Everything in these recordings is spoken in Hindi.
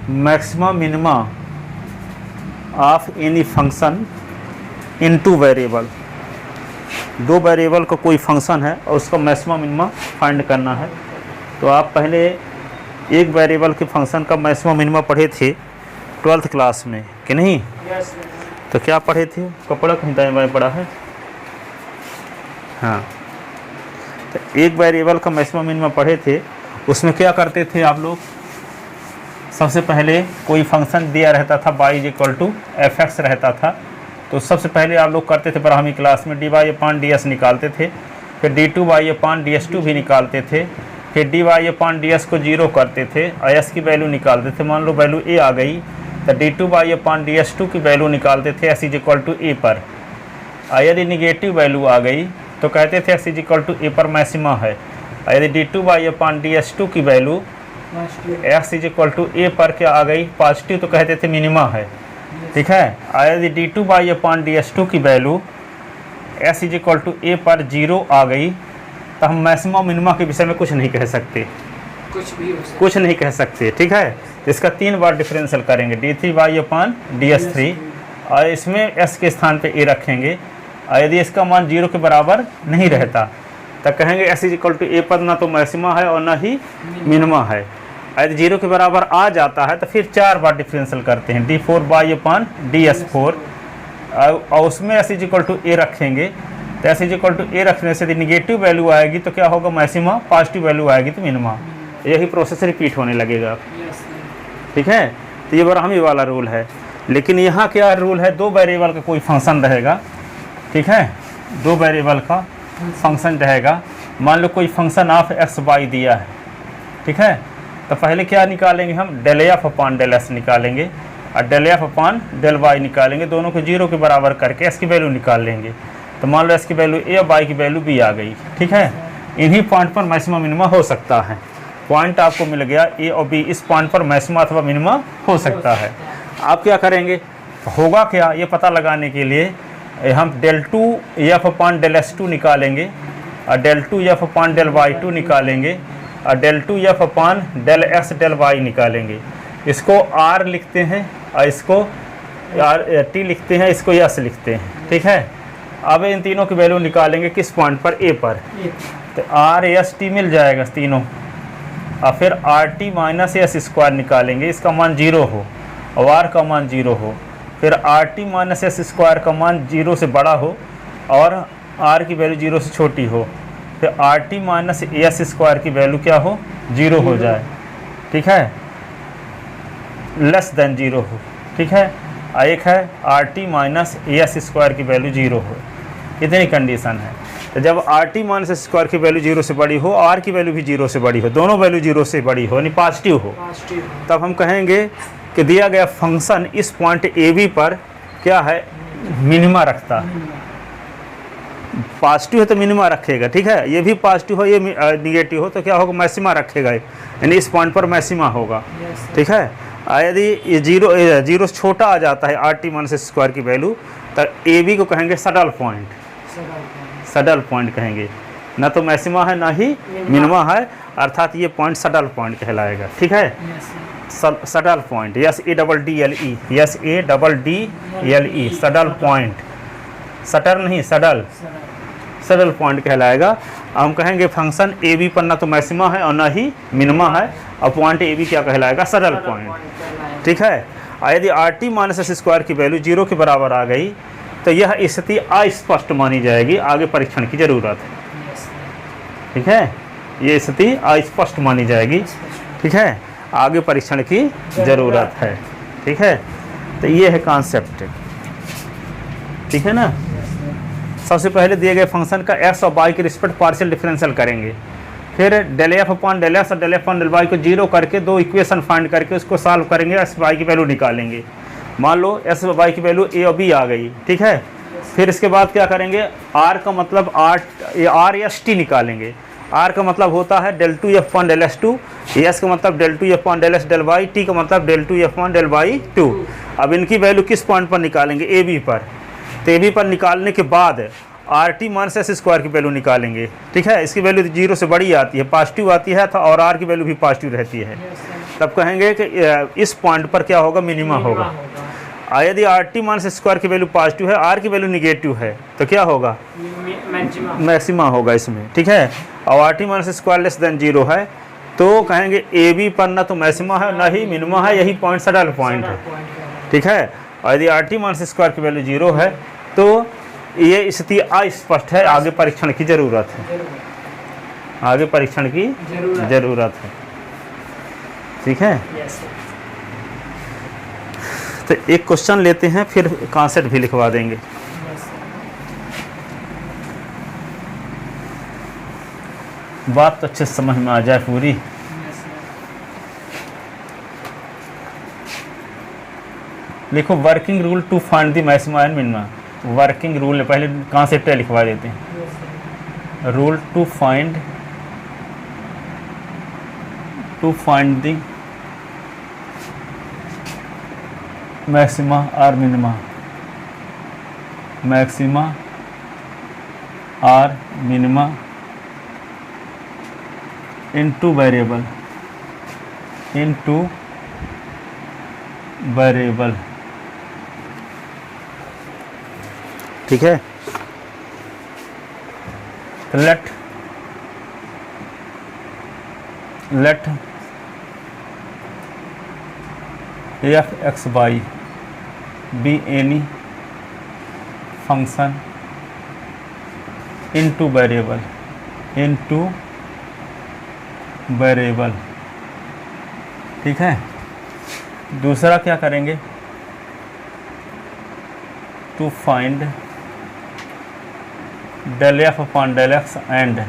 Maxima minima of any function in two variable. दो वेरिएबल का कोई फंक्शन है और उसका मैक्सिमा मिनिमा फाइंड करना है। तो आप पहले एक वेरिएबल के फंक्शन का मैक्सिमा मिनिमा पढ़े थे 12th क्लास में कि नहीं? तो क्या पढ़े थे? कपड़ा कहीं दाएं बाएं पड़ा है। हाँ, तो एक वेरिएबल का मैक्सिमा मिनिमा पढ़े थे। उसमें क्या करते थे आप लोग? सबसे पहले कोई फंक्शन दिया रहता था y = f(x) रहता था, तो सबसे पहले आप लोग करते थे प्रारंभिक क्लास में dy/ds निकालते थे, फिर d2y/ds2 भी निकालते थे, फिर dy/ds को 0 करते थे, s की वैल्यू निकालते थे। मान लो वैल्यू a आ गई तो d2y/ds2 की वैल्यू निकालते थे s = a पर। यदि निगेटिव वैल्यू आ गई तो कहते थे s = a पर मैक्सिमा है। यदि d2y/ds2 की वैल्यू x = a पर क्या आ गई? पॉजिटिव, तो कहते थे मिनिमा है। ठीक है। यदि d2y/ds2 की वैल्यू s = a पर 0 आ गई तो हम मैक्सिमा मिनिमा के विषय में कुछ नहीं कह सकते, कुछ नहीं कह सकते। ठीक है। इसका 3 बार डिफरेंशियल करेंगे, d3y/ds3, और इसमें s के स्थान पे a रखेंगे। यदि इसका मान 0 के बराबर नहीं रहता तो कहेंगे s = a पर ना तो मैक्सिमा है और ना ही मिनिमा है। यदि 0 के बराबर आ जाता है तो फिर 4 बार डिफरेंशियल करते हैं, d4y/ds4, और उसमें s = a रखेंगे। तो s = a रखने से यदि निगेटिव वैल्यू आएगी तो क्या होगा? मैक्सिमा। पॉजिटिव वैल्यू आएगी तो मिनिमा। यही प्रोसेस रिपीट होने लगेगा। ठीक है। तो ये ब्राह्मी वाला रूल है। लेकिन यहाँ क्या रूल है? दो वेरिएबल का कोई फंक्शन रहेगा। ठीक है, दो वेरिएबल का फंक्शन रहेगा। मान लो कोई फंक्शन ऑफ x/y दिया है। ठीक है। तो पहले क्या निकालेंगे हम? ∂f/∂s निकालेंगे और ∂f/∂y निकालेंगे। दोनों को 0 के बराबर करके s की वैल्यू निकाल लेंगे। तो मान लो s की वैल्यू a और y की वैल्यू b आ गई। ठीक है। इन्हीं पॉइंट पर मैक्सिमा मिनिमा हो सकता है। पॉइंट आपको मिल गया a और b, इस पॉइंट पर मैक्सिमा अथवा मिनिमा हो सकता है। आप क्या करेंगे? होगा क्या ये पता लगाने के लिए हम ∂2f/∂s2 निकालेंगे और ∂2f/∂y2 निकालेंगे और ∂2f/∂x/∂y निकालेंगे। इसको r लिखते हैं और इसको t लिखते हैं, इसको s लिखते हैं। ठीक है। अब इन तीनों की वैल्यू निकालेंगे किस पॉइंट पर? a पर। तो r s t मिल जाएगा तीनों, और फिर rt - s² निकालेंगे, इसका मान 0 हो और r का मान 0 हो। फिर rt - s² का मान 0 से बड़ा हो और r की वैल्यू 0 से छोटी हो। फिर rt - s² की वैल्यू क्या हो? 0 हो जाए। ठीक है, लेस देन 0 हो। ठीक है। एक है rt - s² की वैल्यू 0 हो। इतनी कंडीशन है। तो जब rt - s² की वैल्यू 0 से बड़ी हो, r की वैल्यू भी 0 से बड़ी हो, दोनों वैल्यू 0 से बड़ी हो, यानी पॉजिटिव हो, तब हम कहेंगे कि दिया गया फंक्शन इस पॉइंट ए बी पर क्या है? मिनिमा रखता है। पॉजिटिव है तो मिनिमा रखेगा। ठीक है। ये भी पॉजिटिव हो, ये निगेटिव हो तो क्या होगा? मैक्सिमा रखेगा, यानी इस पॉइंट पर मैक्सिमा होगा। ठीक है। यदि ये 0 से छोटा आ जाता है rt - s² की वैल्यू, तो ए बी को कहेंगे सडल पॉइंट। सडल पॉइंट कहेंगे, ना तो मैक्सिमा है ना ही मिनिमा है, अर्थात ये पॉइंट सडल पॉइंट कहलाएगा। ठीक है। सडल point, SADDLE, SADDLE, सडल point. Shutter नहीं, सडल, सडल पॉइंट कहलाएगा। हम कहेंगे फंक्शन ए बी पर ना तो मैक्सिमा है और ना ही मिनिमा है, और पॉइंट ए बी क्या कहलाएगा? सडल पॉइंट। ठीक है। यदि rt - s² की वैल्यू 0 के बराबर आ गई तो यह स्थिति अस्पष्ट मानी जाएगी, आगे परीक्षण की जरूरत है। ठीक है। ये स्थिति अस्पष्ट मानी जाएगी। ठीक है, आगे परीक्षण की ज़रूरत है। ठीक है। तो ये है कॉन्सेप्ट। ठीक है ना। सबसे पहले दिए गए फंक्शन का x और y के रिस्पेक्ट पार्शियल डिफरेंशियल करेंगे, फिर ∂f/∂s और ∂f/∂y को 0 करके दो इक्वेशन फाइंड करके उसको सॉल्व करेंगे, x y की वैल्यू निकालेंगे। मान लो s और y की वैल्यू a और b आ गई। ठीक है। फिर इसके बाद क्या करेंगे? r का मतलब r s t निकालेंगे। r का मतलब होता है ∂2f/∂s2, s का मतलब ∂2f/∂s/∂y, t का मतलब ∂2f/∂y2। अब इनकी वैल्यू किस पॉइंट पर निकालेंगे? ए बी पर। तो ए बी पर निकालने के बाद rt - s² की वैल्यू निकालेंगे। ठीक है। इसकी वैल्यू 0 से बड़ी आती है, पॉजिटिव आती है, और r की वैल्यू भी पॉजिटिव रहती है। तब कहेंगे कि इस पॉइंट पर क्या होगा, मिनिमा होगा। यदि आर टी माइनस स्क्वायर की वैल्यू पॉजिटिव है, आर की वैल्यू निगेटिव है, तो क्या होगा, मैक्सिमा होगा इसमें। ठीक है, और are T minus square less than 0 है, तो कहेंगे ए बी पर ना तो मैक्सिमा है ना ही मिनिमा है, यही पॉइंट सडल पॉइंट है। ठीक है, और यदि आर टी माइनस स्क्वायर की वैल्यू 0 है तो ये स्थिति अस्पष्ट है, आगे परीक्षण की ज़रूरत है, आगे परीक्षण की ज़रूरत है। ठीक है, तो एक क्वेश्चन लेते हैं, फिर कॉन्सेप्ट भी लिखवा देंगे। बात तो अच्छे से समझ में आ जाए पूरी। लिखो working rule to find the maxima and minima. Working rule पहले कॉन्सेप्ट लिखवा देते हैं। Rule to find the maxima और मिनिमा, मैक्सिमा और मिनिमा इनटू वेरिएबल, ठीक है। Let F X Y be any function in two variable, ठीक है। दूसरा क्या करेंगे, to find del F upon del X and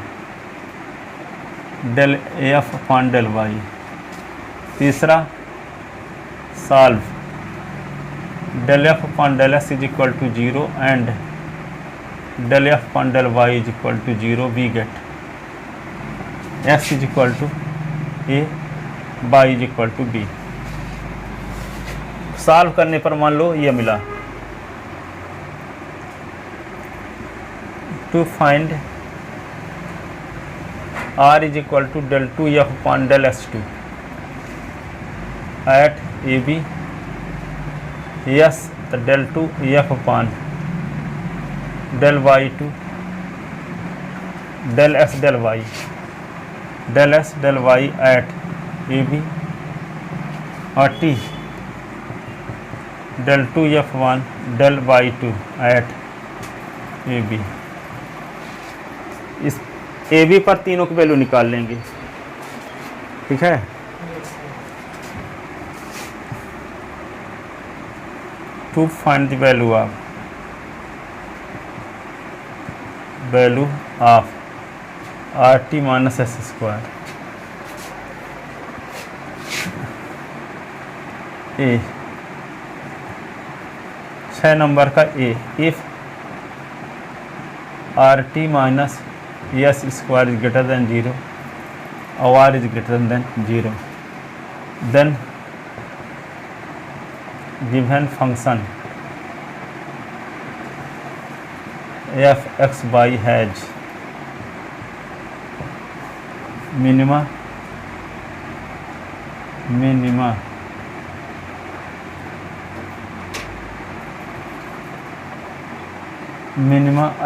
del F upon del Y. तीसरा solve del F upon del X is equal to 0 and del F upon del Y is equal to 0। We get X is equal to A, Y is equal to B. Solve करने पर मान लो ये मिला, to find R is equal to del 2 F upon del X 2 at A B. Yes, तो del 2 F upon del Y 2 del X del Y, del X del Y at A B, और T del 2 F one del Y 2 at A B. इस ए बी पर तीनों की वैल्यू निकाल लेंगे, ठीक है। To find the value of R T minus S square A, 6 number का A, if R T minus S square is greater than 0 और R is greater than 0, then given function F X Y has minima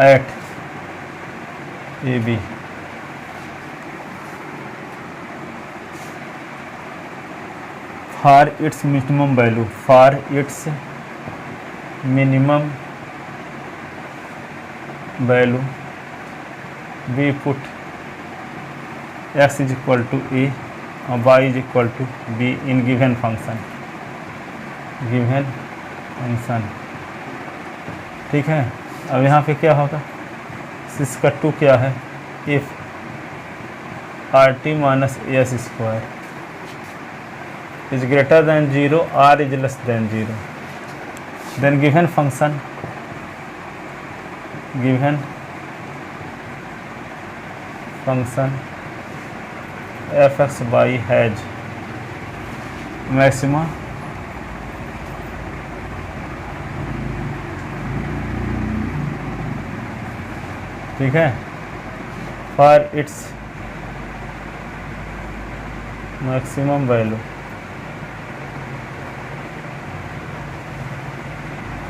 at A B. For its minimum value we put X is equal to A और Y is equal to B in given function, ठीक है। अब यहाँ पे क्या होगा, इसका 2 क्या है, if R T minus S square is greater than 0, R is less than 0, then given function F X Y has maxima ठीक है, for its maximum value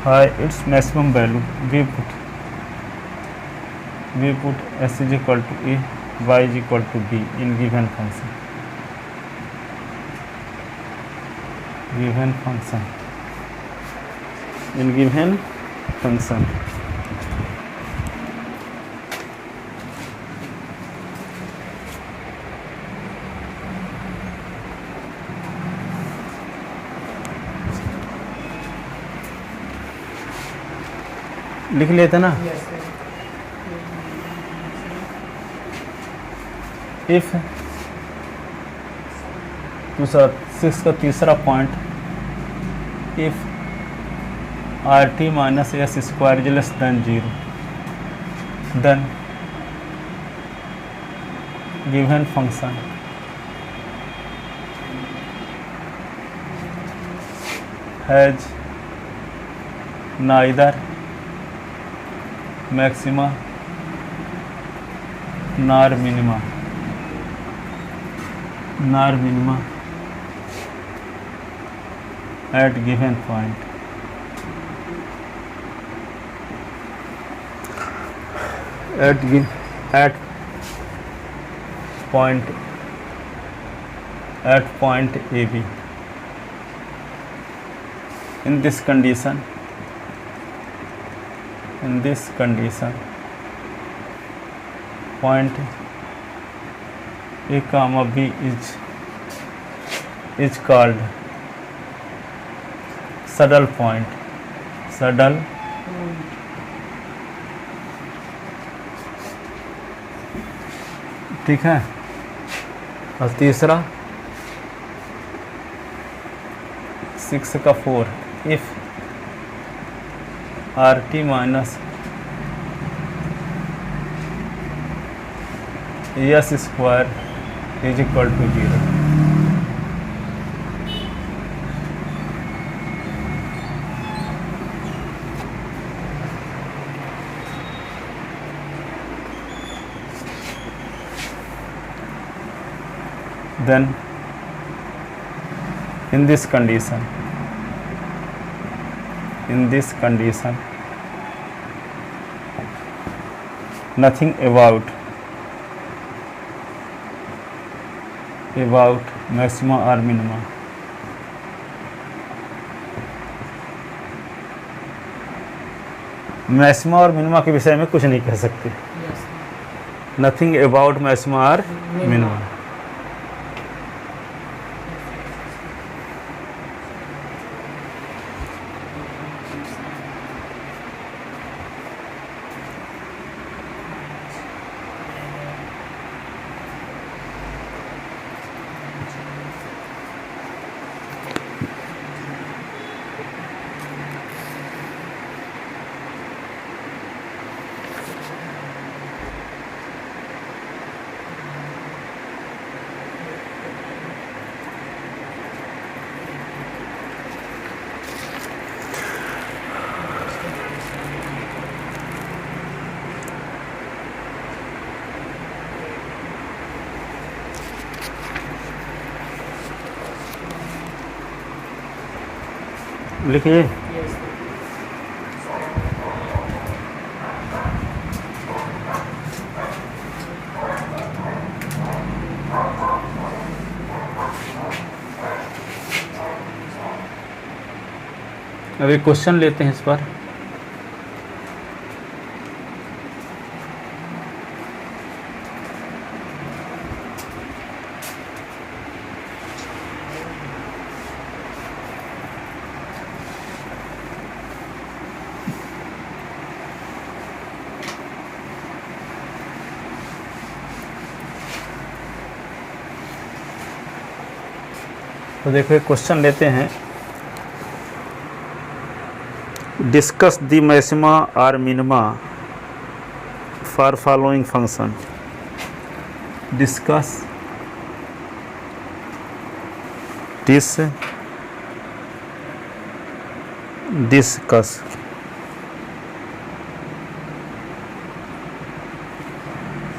its maximum value, we put s is equal to a, y is equal to b in given function. In given function. लिख लेते ना। इफ दूसरा 6 का तीसरा point, if R T minus S square is less than 0, then given function has neither maxima nor minima at given point. At point AB. In this condition, point A comma B is called saddle point. ठीक है। और तीसरा 6 का 4, if R T minus S square is equal to 0, then in this condition nothing about maxima or minima. Maxima और मिनिमा के विषय में कुछ नहीं कह सकते। नथिंग अबाउट मैक्सिमा और मिनिमा। लिखिए। अभी क्वेश्चन लेते हैं इस पर। तो देखो एक क्वेश्चन लेते हैं। डिस्कस द मैक्सिमा और minima for following function. Discuss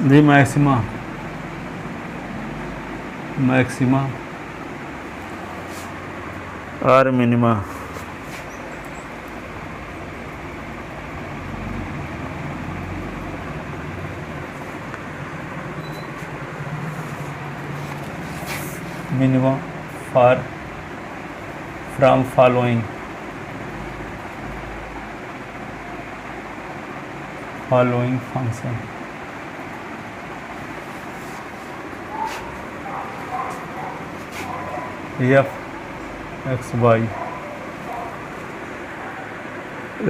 the maxima और minima minimum for from following function. F X Y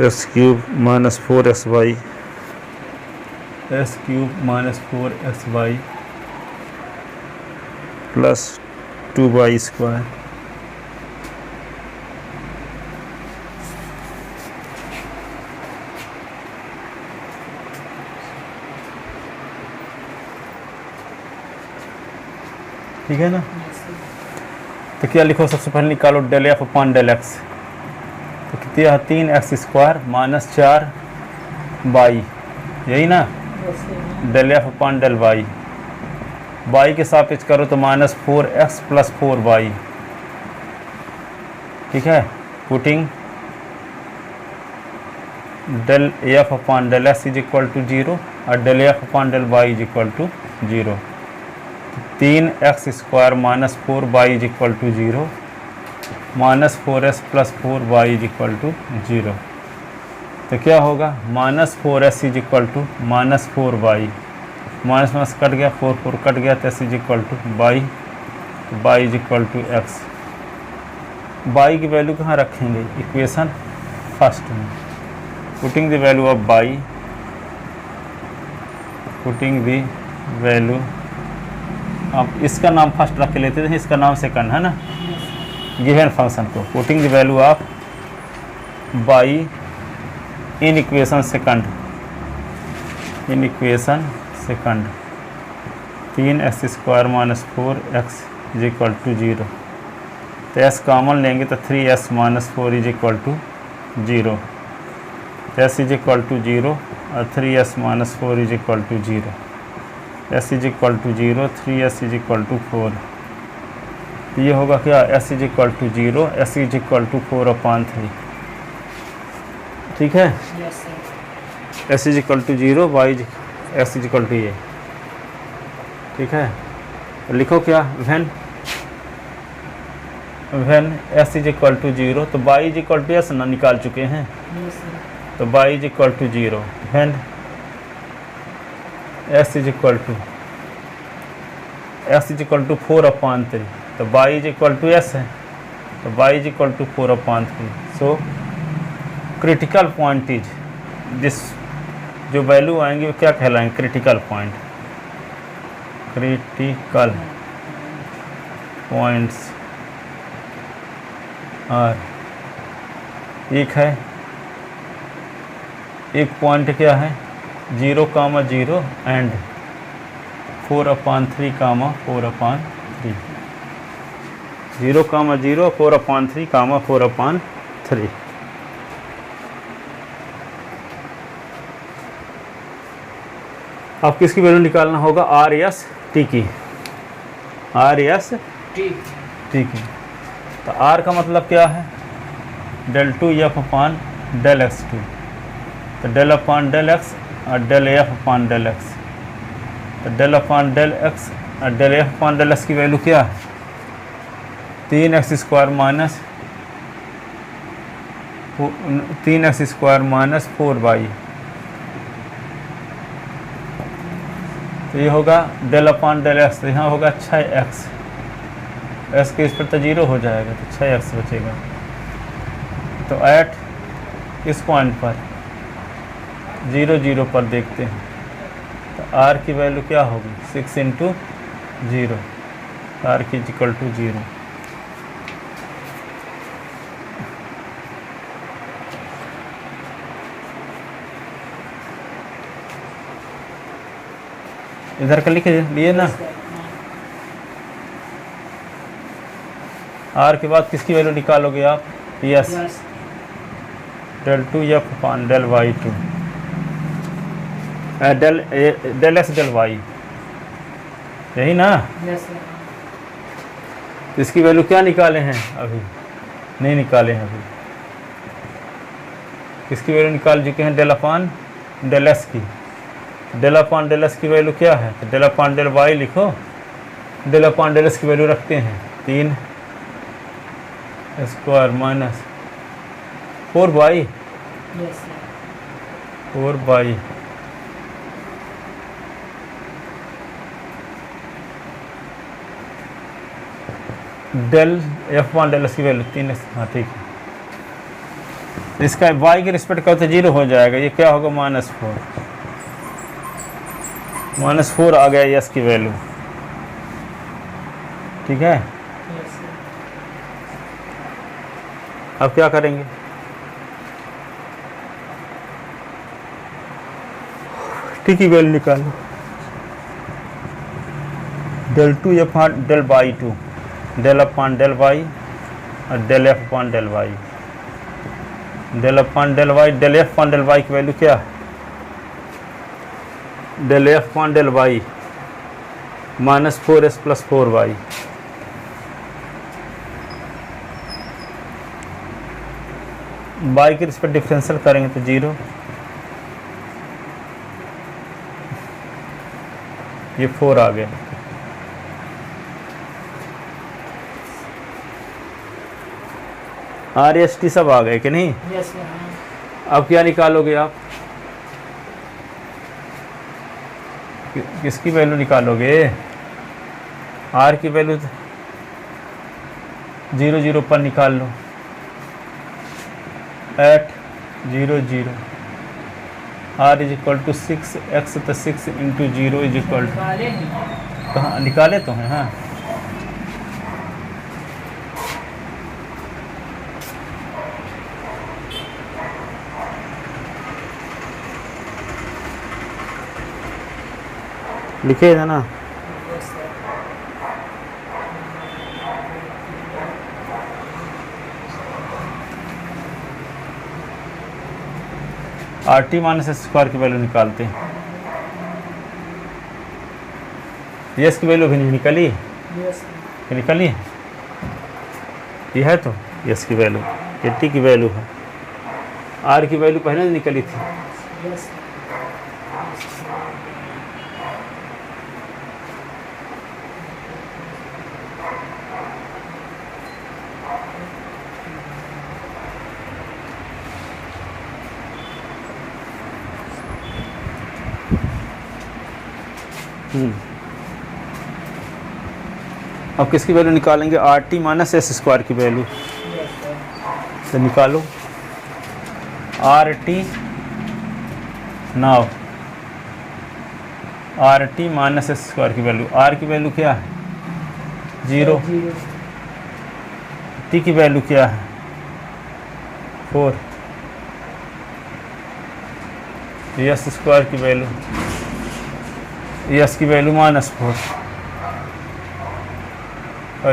X cube minus 4xy X cube minus 4xy plus 2y square. ठीक है ना। तो क्या लिखो, सबसे पहले निकालो del F upon del X. तो कितना है 3x² माइनस 4y, यही ना। Del F upon del Y, Y के सापेक्ष करो तो माइनस 4x प्लस 4y। ठीक है। Putting del F upon del X is equal to 0 और del F upon del Y is equal to 0। 3x² minus 4y is equal to 0 minus 4s plus 4y is equal to 0। तो क्या होगा, minus 4s is equal to minus 4y, minus minus cut गया, 4 4 कट गया, तो s is equal to y is equal to x। y की वैल्यू कहाँ रखेंगे, इक्वेशन फर्स्ट में। Putting the value of y, putting the value, अब इसका नाम फर्स्ट रख के लेते थे, इसका नाम सेकंड है ना, गिवन फंक्शन को। Putting the value of y in equation second, in equation second 3x² minus 4x is equal to 0। तो s कॉमन लेंगे तो 3s minus 4 is equal to 0। s is equal to 0 और 3s minus 4 is equal to 0। s is equal to 0, 3s is equal to 4। ये होगा क्या, s is equal to 0, s is equal to 4/3। ठीक है। s is equal to 0, s is equal to ये। ठीक है। तो लिखो क्या, when s is equal to 0, तो y is equal to s ना निकाल चुके हैं। तो y is equal to 0, when s is equal to 4/3, तो y is equal to s है, तो y is equal to 4/3। So critical point is this, जो वैल्यू आएंगे वो क्या कहलाएंगे, critical point. Critical points are, एक है, एक पॉइंट क्या है 0,0 एंड 4/3, 4/3, 0,0, 4/3, 4/3। अब किसकी वैल्यू निकालना होगा, RS T की, RS T की। तो R का मतलब क्या है, del 2f upon del x2, तो del अपॉन del x और del f upon del x। तो del अपॉन del x और del f upon del x की वैल्यू क्या है, 3x² माइनस 4y। तो ये होगा del अपॉन del x, तो यहाँ होगा 6x, s के इस पर तो 0 हो जाएगा, तो 6x बचेगा। तो एट इस पॉइंट पर 0 0 पर देखते हैं, तो r की वैल्यू क्या होगी, 6 × 0, r की इक्वल टू 0। इधर का लिख लिए ना। r के बाद किसकी वैल्यू निकालोगे आप, yes, del 2f upon del y2, del x del y, यही ना। इसकी वैल्यू क्या निकाले हैं, अभी नहीं निकाले हैं, अभी किसकी वैल्यू निकाल चुके हैं, del अपॉन del x की। del अपॉन del x की वैल्यू क्या है, तो del अपॉन del y लिखो, del अपॉन del x की वैल्यू रखते हैं 3 square minus 4 yes sir 4 del F1 del S की वैल्यू 3 हाँ ठीक है। इसका y के रिस्पेक्ट का तो 0 हो जाएगा, ये क्या होगा -4 आ गया यस की वैल्यू, ठीक है। यस सर अब क्या करेंगे, टी की वैल्यू निकालो, del 2 upon del by 2, del upon del Y और del F upon del Y, del upon del Y, del F upon del Y की वैल्यू क्या है, del F upon del Y -4s + 4y, y के रिस्पेक्ट डिफरेंशियल करेंगे तो 0, ये 4 आ गया। आर एस टी सब आ गए कि नहीं। यस सर हाँ अब क्या निकालोगे आप, किसकी वैल्यू निकालोगे, आर की वैल्यू 0 0 पर निकाल लो, 8 0 0 r = 6 x तो 6 × 0 = निकाले नहीं कहाँ निकाले तो हैं, हाँ लिखे है ना। Yes sir R T minus S square की वैल्यू निकालते हैं, यस की वैल्यू भी नहीं निकली, यस ये निकली है, ये है तो यस की वैल्यू, ये टी की वैल्यू है, आर की वैल्यू पहले निकली थी। यस अब किसकी वैल्यू निकालेंगे, are T minus S square की वैल्यू, यस सर तो निकालो R T, now are T minus S square की वैल्यू, आर की वैल्यू क्या है 0, टी की वैल्यू क्या है 4, एस स्क्वायर की वैल्यू, एस की value -4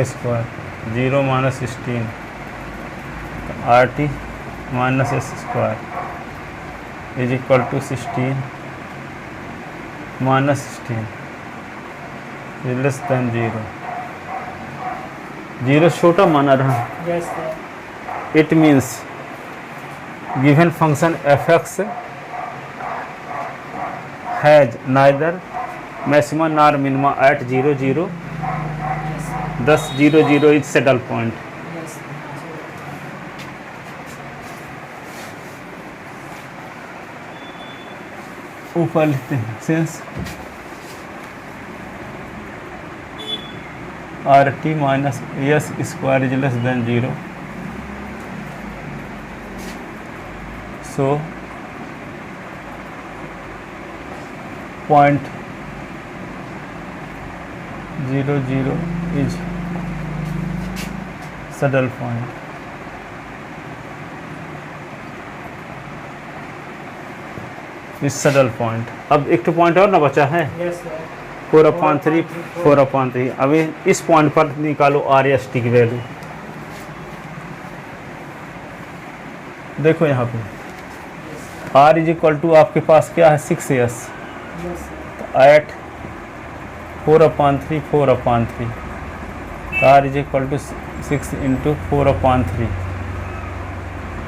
square 0 -16 are T minus S square = 16 -16 <0 0 छोटा माना रहा, yes sir it means given function f(x) has neither maxima nor minima at 0 0, thus 0 0 is saddle point. Yes ऊपर लिखते हैं since R T minus S square is less than 0, so point 0 0 is saddle point. इस सडल पॉइंट। अब एक तो पॉइंट और ना बचा है, यस सर 4/3 4/3। अभी इस पॉइंट पर निकालो आर एस टी की वैल्यू। देखो यहाँ पे r = आपके पास क्या है 6s, यस सर तो 8 4/3 4/3, तो r = 6 × 4/3,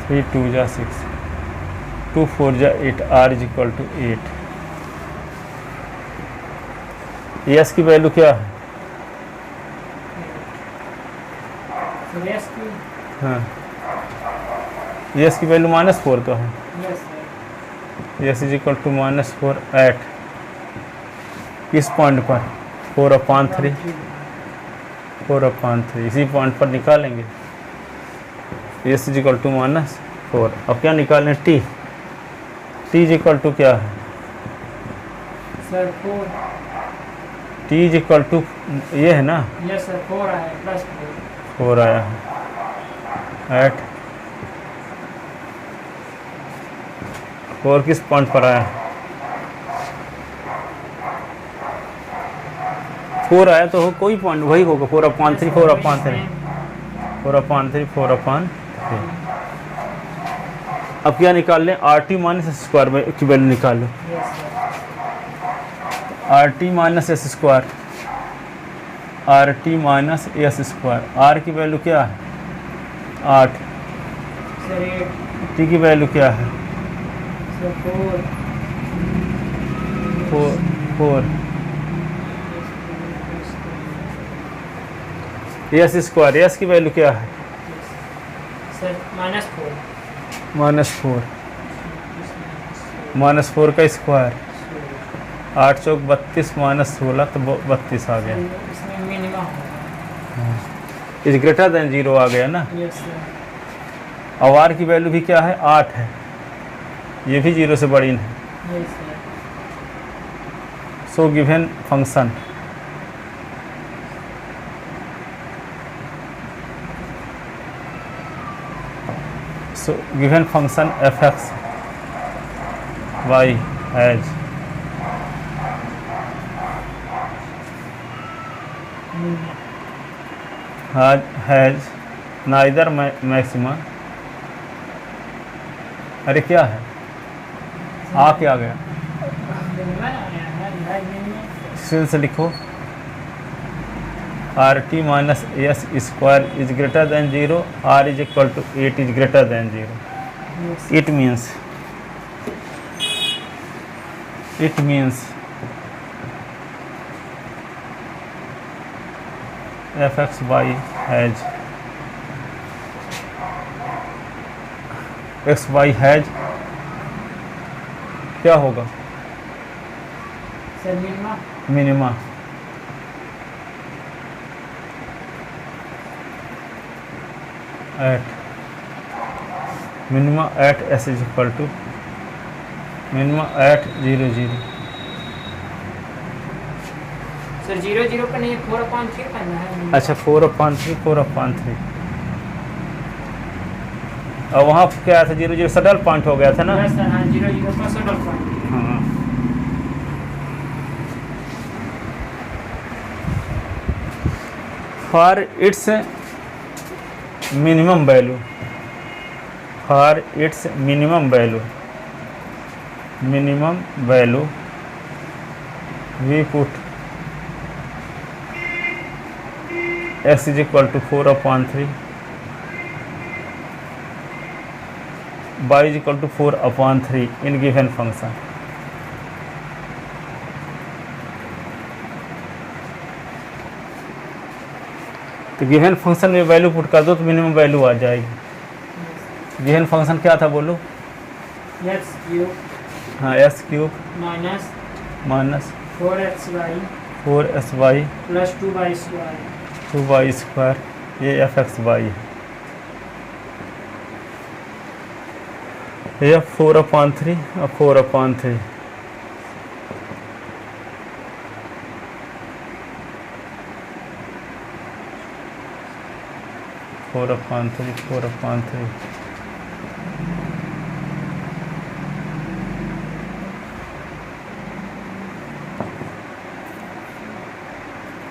3 2 = 6, 2 4 = 8, r = 8। एस की वैल्यू क्या है सर यस की हाँ, यस की वैल्यू -4 तो है। Yes sir yes is equal to -4 at किस पॉइंट पर 4/3 4/3 इसी पॉइंट पर निकालेंगे। Yes is equal to -4। अब क्या निकालें? टी इज इक्वल टू क्या है? Sir 4 T is equal to ये है ना, यस सर 4 आया प्लस 4 आया है एट 4 किस पॉइंट पर आया? 4 आया तो हो कोई पॉइंट वही होगा 4/3 4/3 4/3 अब क्या निकाल लें? R T minus S square में की वैल्यू निकाल लो। Yes sir R T minus S square R की वैल्यू क्या है? 8। सर 8 टी की वैल्यू क्या है? सर 4 एस स्क्वायर एस की वैल्यू क्या है? सर -4 -4 का स्क्वायर 8 चौक 32 -16 तो 32 आ गया। इसमें मिनिमम होगा। इज ग्रेटर देन 0 आ गया ना। यस सर और आर की वैल्यू भी क्या है? 8 है, ये भी 0 से बड़ी है। Yes sir so given function f(x) y has neither maxima। अरे क्या है? आ क्या गया? मिनिमम आया है मिनिमम फिर से लिखो R T minus S square is greater than 0 R is equal to 8 is greater than 0। Yes It means f(x,y) has x,y has क्या होगा? Sir minimum minima at s is equal to minima at 0 0। Sir 0 0 पर नहीं 4/3 करना है। अच्छा 4/3 और वहाँ क्या था? 0 0 सडल पॉइंट हो गया था ना। यस सर हाँ 0 0 पर सडल पॉइंट। हाँ for its minimum value we put x is equal to 4/3 y is equal to 4/3 in given function. तो गिवन फंक्शन में वैल्यू पुट कर दो तो मिनिमम वैल्यू आ जाएगी। गिवन फंक्शन क्या था बोलो? यस क्यूब हाँ s³ minus 4xy 4sy plus 2y square 2y square ये f(x,y) है। ये 4/3 और 4/3 4/3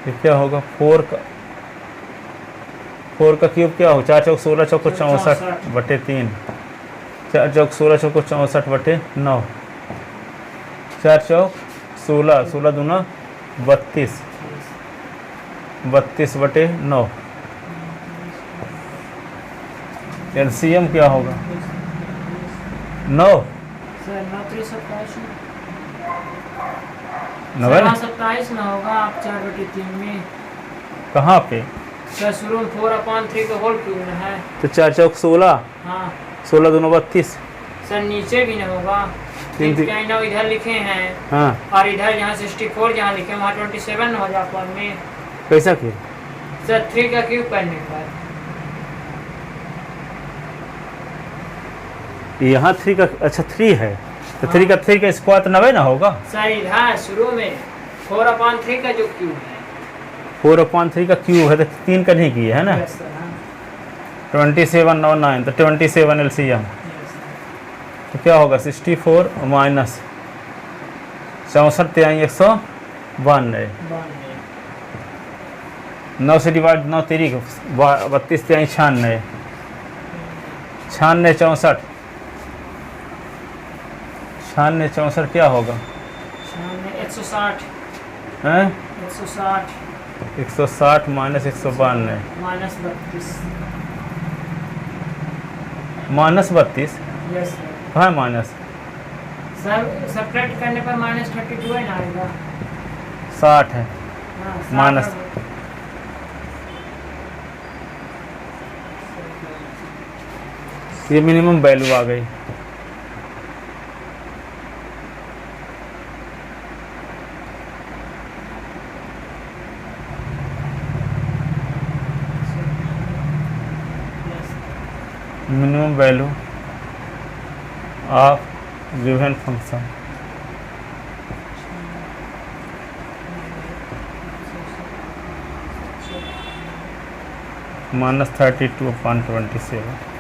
ये क्या होगा? 4 का क्यूब क्या होगा? 4 चौक 16 चौक 64/3 4 चौक 16 चौक 64/9 4 चौक 16 16 दूना 32 32/9 एलसीएम क्या होगा? 9 सर 9 3 27 9 है ना? 27 ना होगा आप 4/3 में। कहाँ पे? सर शुरू में 4/3 का होल क्यूब में है। तो 4 चौक 16, हाँ 16 दूनी 32। सर नीचे भी ना होगा, तीन- कहीं ना इधर लिखे हैं हाँ और इधर जहाँ 64 जहाँ लिखे वहाँ 27 हो जाता है में। कैसा किया? सर 3 का क्यूब करने पर यहाँ 3 का, अच्छा 3 है तो 3 का स्क्वायर तो 90 ना होगा। सर इधर शुरू में 4/3 का जो क्यूब है 4/3 का क्यूब है तो 3 का नहीं किया है ना। यस सर, हाँ 27 और 9 तो 27 LCM यस तो क्या होगा 64 माइनस 64 तिहाई 192, सर। 9 से डिवाइड 9 3 32 तिहाई 96, 96 64, 96 64 क्या होगा? 160 हैं 160 160 minus 192 minus 32। Minus 32 yes sir. कहाँ है माइनस? सर सब्ट्रैक्ट करने पर माइनस 32 है ना आएगा। 60 है हाँ, माइनस। 60 ये मिनिमम वैल्यू आ गई। Minimum value of given function -32/27।